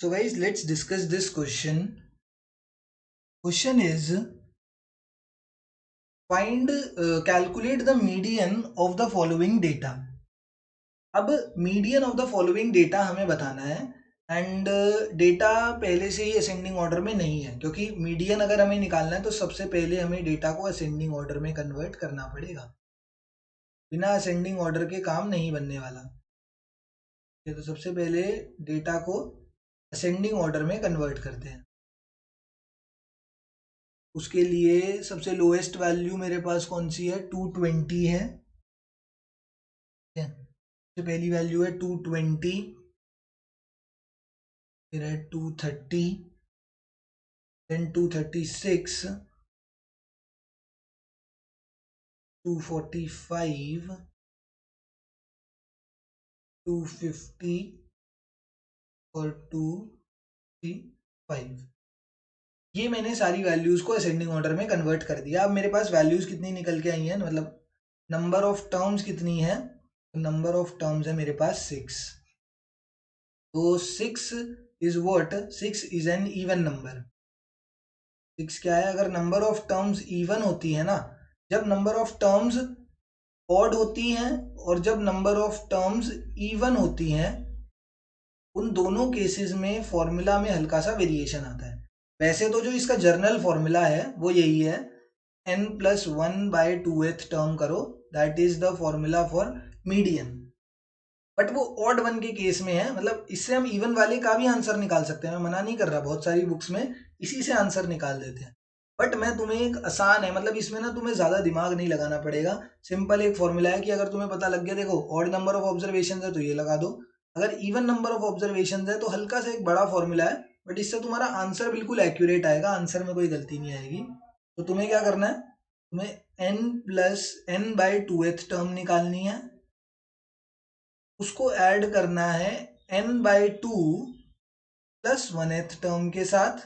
So guys, let's discuss this question. Question is calculate the median of the following data. अब median of the following data हमें बताना है and data पहले से ही ascending order में नहीं है, क्योंकि मीडियन अगर हमें निकालना है तो सबसे पहले हमें डेटा को असेंडिंग ऑर्डर में कन्वर्ट करना पड़ेगा। बिना असेंडिंग ऑर्डर के काम नहीं बनने वाला। तो सबसे पहले डेटा को असेंडिंग ऑर्डर में कन्वर्ट करते हैं। उसके लिए सबसे लोएस्ट वैल्यू मेरे पास कौन सी है, 220 है। सबसे पहली वैल्यू है 220, फिर है 230, देन 236, 245, 250 और 235। ये मैंने सारी वैल्यूज को असेंडिंग ऑर्डर में कन्वर्ट कर दिया। अब मेरे पास वैल्यूज कितनी निकल के आई हैं, मतलब नंबर ऑफ टर्म्स कितनी है, नंबर ऑफ टर्म्स है मेरे पास 6। तो 6 is what, 6 is an even number. 6 क्या है, अगर नंबर ऑफ टर्म्स इवन होती है ना, जब नंबर ऑफ टर्म्स ऑड होती हैं और जब नंबर ऑफ टर्म्स इवन होती हैं, उन दोनों केसेस में फॉर्मूला में हल्का सा वेरिएशन आता है। वैसे तो जो इसका जर्नल फॉर्मूला है वो यही है, n+1/2th टर्म करो, that is the formula for median. But वो ऑड वन के केस में है, मतलब इससे हम इवन वाले का भी आंसर निकाल सकते हैं, मैं मना नहीं कर रहा, बहुत सारी बुक्स में इसी से आंसर निकाल देते हैं। बट मैं तुम्हें एक आसान है, मतलब इसमें ना तुम्हें ज्यादा दिमाग नहीं लगाना पड़ेगा। सिंपल एक फॉर्मूला है कि अगर तुम्हें पता लग गया, देखो ऑड नंबर ऑफ ऑब्जर्वेशन है तो ये लगा दो, अगर इवन नंबर ऑफ ऑब्जर्वेशन है तो हल्का सा एक बड़ा फॉर्मूला है, बट इससे तुम्हारा आंसर बिल्कुल एक्यूरेट आएगा, आंसर में कोई गलती नहीं आएगी। तो तुम्हें क्या करना है, तुम्हें n+n/2th टर्म निकालनी है, उसको ऐड करना है n/2 + 1th टर्म के साथ।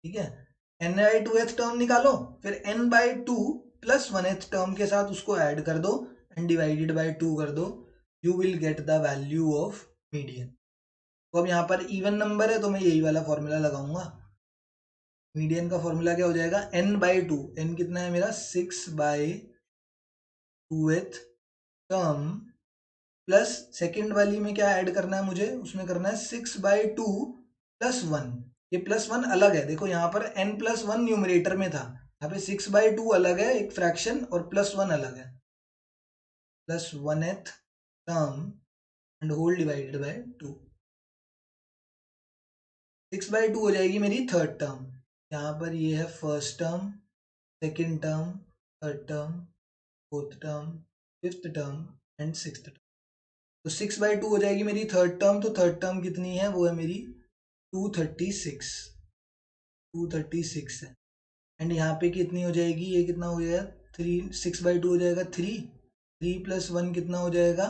ठीक है, n/2th टर्म निकालो, फिर n/2 + 1th टर्म के साथ उसको ऐड कर दो एंड डिवाइडेड बाय 2 कर दो, you will get the value of median. तो अब यहाँ पर इवन नंबर है तो मैं यही वाला फॉर्मूला लगाऊंगा। मीडियन का फॉर्मूला क्या हो जाएगा, n/2, n कितना है मेरा 6/2th टर्म प्लस सेकेंड वाली में क्या ऐड करना है मुझे, उसमें करना है 6/2 + 1। ये +1 अलग है, देखो यहाँ पर n+1 न्यूमरेटर में था, यहाँ पे 6/2 अलग है एक फ्रैक्शन और +1 अलग है, +1th term and whole divided by 2। 6/2 हो जाएगी मेरी थर्ड टर्म, यहाँ पर ये है first term, second term, third term, fourth term, fifth term and sixth term. तो 6/2 हो जाएगी मेरी थर्ड टर्म, तो थर्ड टर्म कितनी है, वो है मेरी 236 है। एंड यहाँ पे कितनी हो जाएगी, ये कितना हो जाएगा 3, 6/2 हो जाएगा 3 + 1 कितना हो जाएगा,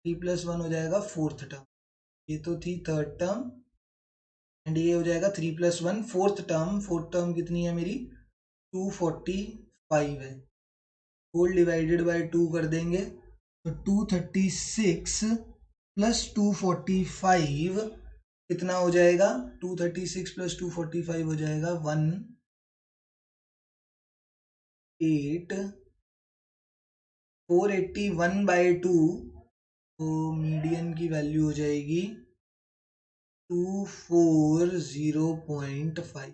3 + 1 हो जाएगा फोर्थ टर्म। ये तो थी थर्ड टर्म एंड ये हो जाएगा 3 + 1 फोर्थ टर्म। फोर्थ टर्म कितनी है मेरी 245 है, होल डिवाइडेड बाय 2 कर देंगे तो 236 + 245 कितना हो जाएगा, 236 + 245 हो जाएगा 481/2। तो मीडियन की वैल्यू हो जाएगी 240.5।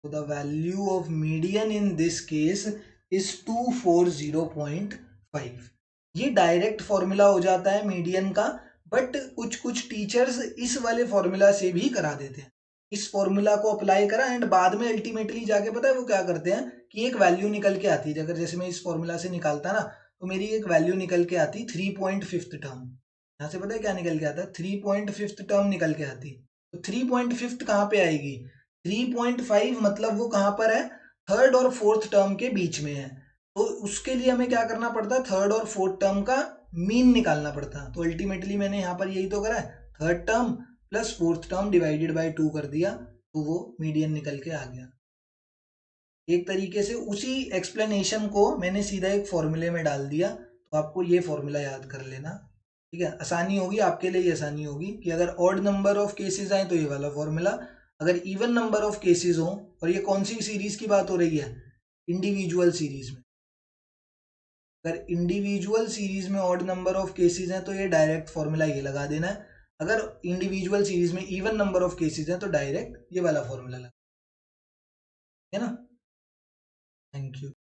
तो the value of median in this case is 240.5। ये डायरेक्ट फॉर्मूला हो जाता है मीडियन का, बट कुछ कुछ टीचर्स इस वाले फॉर्मूला से भी करा देते हैं। इस फॉर्मूला को अप्लाई करा एंड बाद में अल्टीमेटली जाके पता है वो क्या करते हैं कि एक वैल्यू निकल के आती है, अगर जैसे मैं इस फॉर्मूला से निकालता ना तो मेरी एक वैल्यू निकल के आती 3.5th टर्म। यहाँ से पता है क्या निकल के आता है, 3.5th टर्म निकल के आती। तो 3.5th कहाँ पे आएगी, 3.5 मतलब वो कहाँ पर है, थर्ड और फोर्थ टर्म के बीच में है। तो उसके लिए हमें क्या करना पड़ता है, थर्ड और फोर्थ टर्म का मीन निकालना पड़ता है। तो अल्टीमेटली मैंने यहाँ पर यही तो करा है, third term plus fourth term divided by 2 कर दिया, तो वो मीडियन निकल के आ गया। एक तरीके से उसी एक्सप्लेनेशन को मैंने सीधा एक फॉर्मूले में डाल दिया, तो आपको ये फॉर्मूला याद कर लेना। ठीक है, आसानी होगी आपके लिए, आसानी होगी कि अगर ऑड नंबर ऑफ केसेस आए तो ये वाला फॉर्मूला, अगर इवन नंबर ऑफ केसेस हो, और ये कौन सी सीरीज की बात हो रही है, इंडिविजुअल सीरीज में, अगर इंडिविजुअल सीरीज में ऑड नंबर ऑफ केसेस हैं तो ये डायरेक्ट फॉर्मूला ये लगा देना है, अगर इंडिविजुअल सीरीज में इवन नंबर ऑफ केसेस हैं तो डायरेक्ट ये वाला फॉर्मूला लगा, है ना। Thank you.